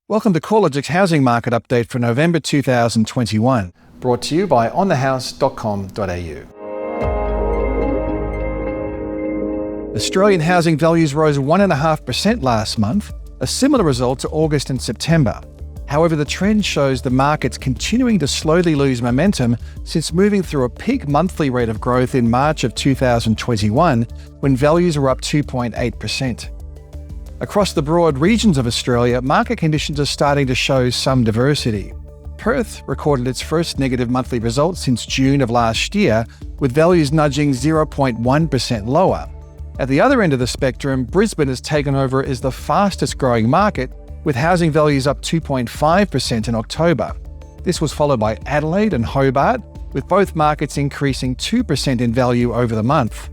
Welcome to CoreLogic's housing market update for November 2021, brought to you by onthehouse.com.au. Australian housing values rose 1.5% last month, a similar result to August and September. However, the trend shows the market's continuing to slowly lose momentum since moving through a peak monthly rate of growth in March of 2021, when values were up 2.8%. Across the broad regions of Australia, market conditions are starting to show some diversity. Perth recorded its first negative monthly result since June of last year, with values nudging 0.1% lower. At the other end of the spectrum, Brisbane has taken over as the fastest growing market, with housing values up 2.5% in October. This was followed by Adelaide and Hobart, with both markets increasing 2% in value over the month.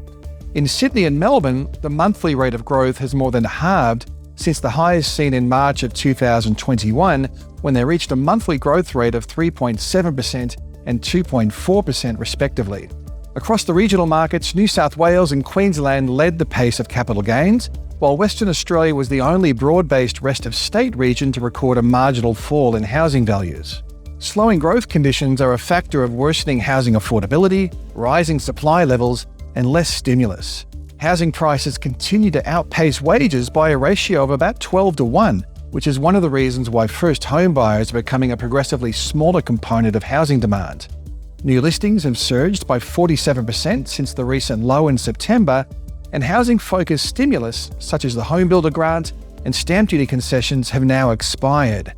In Sydney and Melbourne, the monthly rate of growth has more than halved since the highs seen in March of 2021, when they reached a monthly growth rate of 3.7% and 2.4% respectively. Across the regional markets, New South Wales and Queensland led the pace of capital gains, while Western Australia was the only broad-based rest of state region to record a marginal fall in housing values. Slowing growth conditions are a factor of worsening housing affordability, rising supply levels, and less stimulus. Housing prices continue to outpace wages by a ratio of about 12 to 1, which is one of the reasons why first home buyers are becoming a progressively smaller component of housing demand. New listings have surged by 47% since the recent low in September, and housing-focused stimulus, such as the Home Builder Grant and stamp duty concessions, have now expired.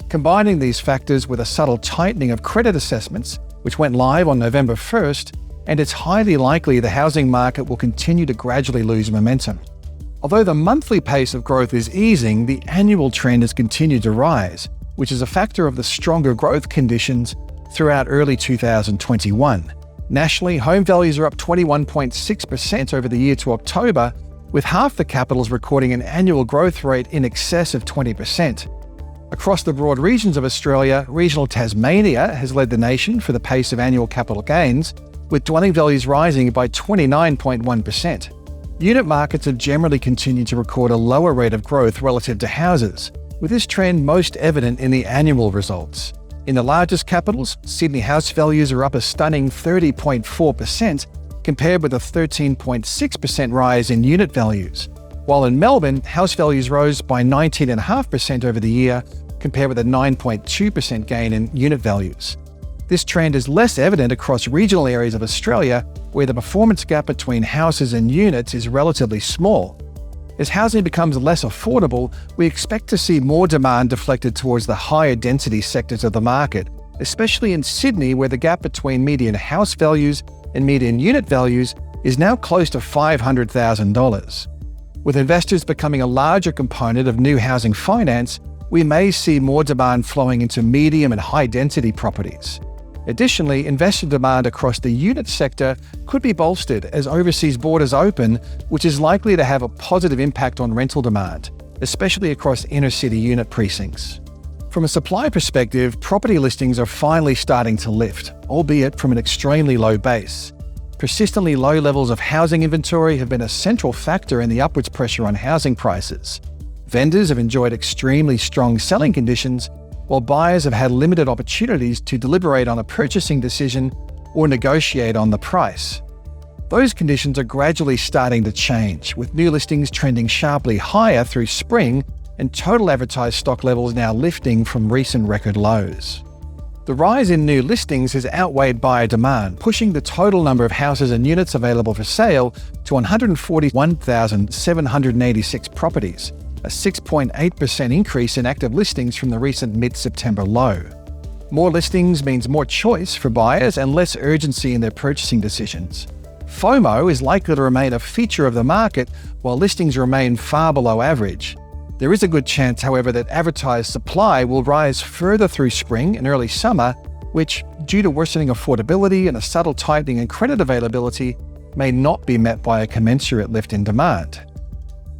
Combining these factors with a subtle tightening of credit assessments, which went live on November 1st, and it's highly likely the housing market will continue to gradually lose momentum. Although the monthly pace of growth is easing, the annual trend has continued to rise, which is a factor of the stronger growth conditions throughout early 2021. Nationally, home values are up 21.6% over the year to October, with half the capitals recording an annual growth rate in excess of 20%. Across the broad regions of Australia, regional Tasmania has led the nation for the pace of annual capital gains, with dwelling values rising by 29.1%. Unit markets have generally continued to record a lower rate of growth relative to houses, with this trend most evident in the annual results. In the largest capitals, Sydney house values are up a stunning 30.4%, compared with a 13.6% rise in unit values, while in Melbourne, house values rose by 19.5% over the year, compared with a 9.2% gain in unit values. This trend is less evident across regional areas of Australia, where the performance gap between houses and units is relatively small. As housing becomes less affordable, we expect to see more demand deflected towards the higher density sectors of the market, especially in Sydney, where the gap between median house values and median unit values is now close to $500,000. With investors becoming a larger component of new housing finance, we may see more demand flowing into medium and high density properties. Additionally, investor demand across the unit sector could be bolstered as overseas borders open, which is likely to have a positive impact on rental demand, especially across inner-city unit precincts. From a supply perspective, property listings are finally starting to lift, albeit from an extremely low base. Persistently low levels of housing inventory have been a central factor in the upwards pressure on housing prices. Vendors have enjoyed extremely strong selling conditions, while buyers have had limited opportunities to deliberate on a purchasing decision or negotiate on the price. Those conditions are gradually starting to change, with new listings trending sharply higher through spring and total advertised stock levels now lifting from recent record lows. The rise in new listings has outweighed buyer demand, pushing the total number of houses and units available for sale to 141,786 properties, a 6.8% increase in active listings from the recent mid-September low. More listings means more choice for buyers and less urgency in their purchasing decisions. FOMO is likely to remain a feature of the market, while listings remain far below average. There is a good chance, however, that advertised supply will rise further through spring and early summer, which, due to worsening affordability and a subtle tightening in credit availability, may not be met by a commensurate lift in demand.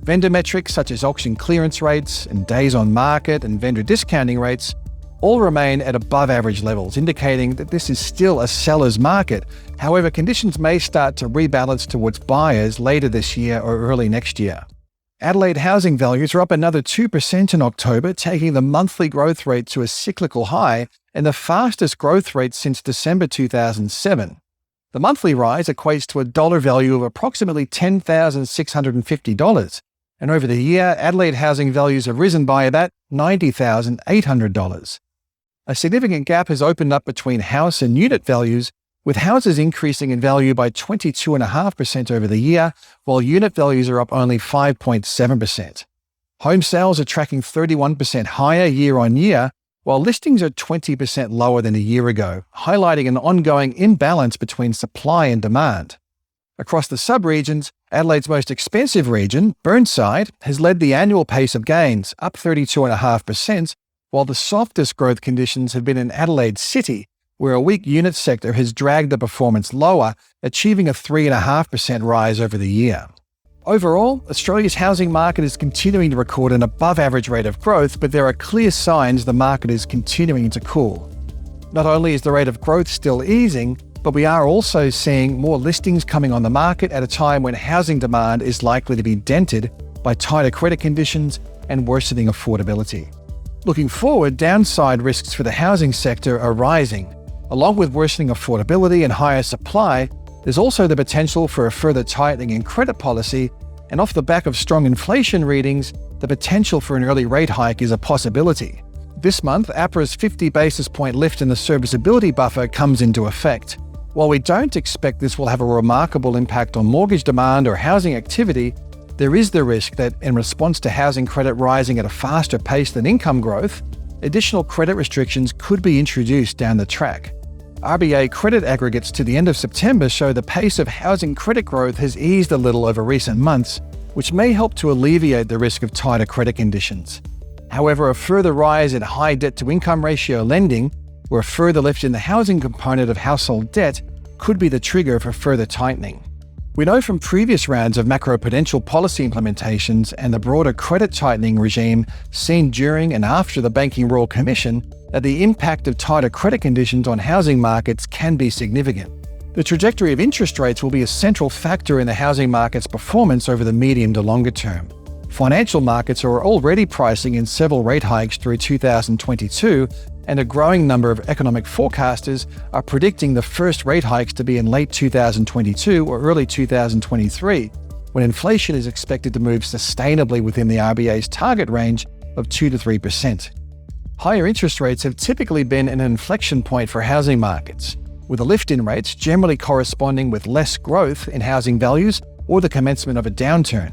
Vendor metrics such as auction clearance rates and days on market and vendor discounting rates all remain at above average levels, indicating that this is still a seller's market. However, conditions may start to rebalance towards buyers later this year or early next year. Adelaide housing values are up another 2% in October, taking the monthly growth rate to a cyclical high and the fastest growth rate since December 2007. The monthly rise equates to a dollar value of approximately $10,650, and over the year, Adelaide housing values have risen by about $90,800. A significant gap has opened up between house and unit values, with houses increasing in value by 22.5% over the year, while unit values are up only 5.7%. Home sales are tracking 31% higher year on year, while listings are 20% lower than a year ago, highlighting an ongoing imbalance between supply and demand. Across the sub-regions, Adelaide's most expensive region, Burnside, has led the annual pace of gains, up 32.5%, while the softest growth conditions have been in Adelaide City, where a weak unit sector has dragged the performance lower, achieving a 3.5% rise over the year. Overall, Australia's housing market is continuing to record an above-average rate of growth, but there are clear signs the market is continuing to cool. Not only is the rate of growth still easing, but we are also seeing more listings coming on the market at a time when housing demand is likely to be dented by tighter credit conditions and worsening affordability. Looking forward, downside risks for the housing sector are rising. Along with worsening affordability and higher supply, there's also the potential for a further tightening in credit policy, and off the back of strong inflation readings, the potential for an early rate hike is a possibility. This month, APRA's 50 basis point lift in the serviceability buffer comes into effect. While we don't expect this will have a remarkable impact on mortgage demand or housing activity, there is the risk that, in response to housing credit rising at a faster pace than income growth, additional credit restrictions could be introduced down the track. RBA credit aggregates to the end of September show the pace of housing credit growth has eased a little over recent months, which may help to alleviate the risk of tighter credit conditions. However, a further rise in high debt-to-income ratio lending, or a further lift in the housing component of household debt, could be the trigger for further tightening. We know from previous rounds of macroprudential policy implementations and the broader credit tightening regime seen during and after the Banking Royal Commission that the impact of tighter credit conditions on housing markets can be significant. The trajectory of interest rates will be a central factor in the housing market's performance over the medium to longer term. Financial markets are already pricing in several rate hikes through 2022, and a growing number of economic forecasters are predicting the first rate hikes to be in late 2022 or early 2023, when inflation is expected to move sustainably within the RBA's target range of 2 to 3%. Higher interest rates have typically been an inflection point for housing markets, with a lift in rates generally corresponding with less growth in housing values or the commencement of a downturn.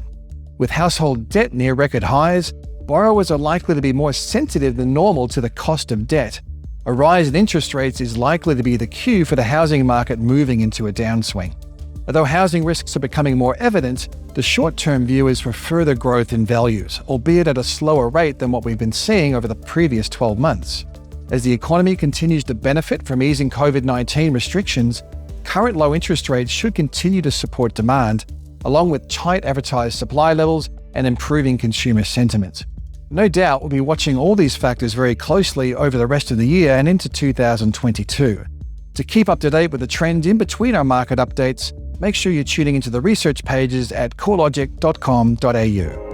With household debt near record highs, borrowers are likely to be more sensitive than normal to the cost of debt. A rise in interest rates is likely to be the cue for the housing market moving into a downswing. Although housing risks are becoming more evident, the short-term view is for further growth in values, albeit at a slower rate than what we've been seeing over the previous 12 months. As the economy continues to benefit from easing COVID-19 restrictions, current low interest rates should continue to support demand, along with tight advertised supply levels and improving consumer sentiment. No doubt we'll be watching all these factors very closely over the rest of the year and into 2022. To keep up to date with the trends in between our market updates, make sure you're tuning into the research pages at CoreLogic.com.au.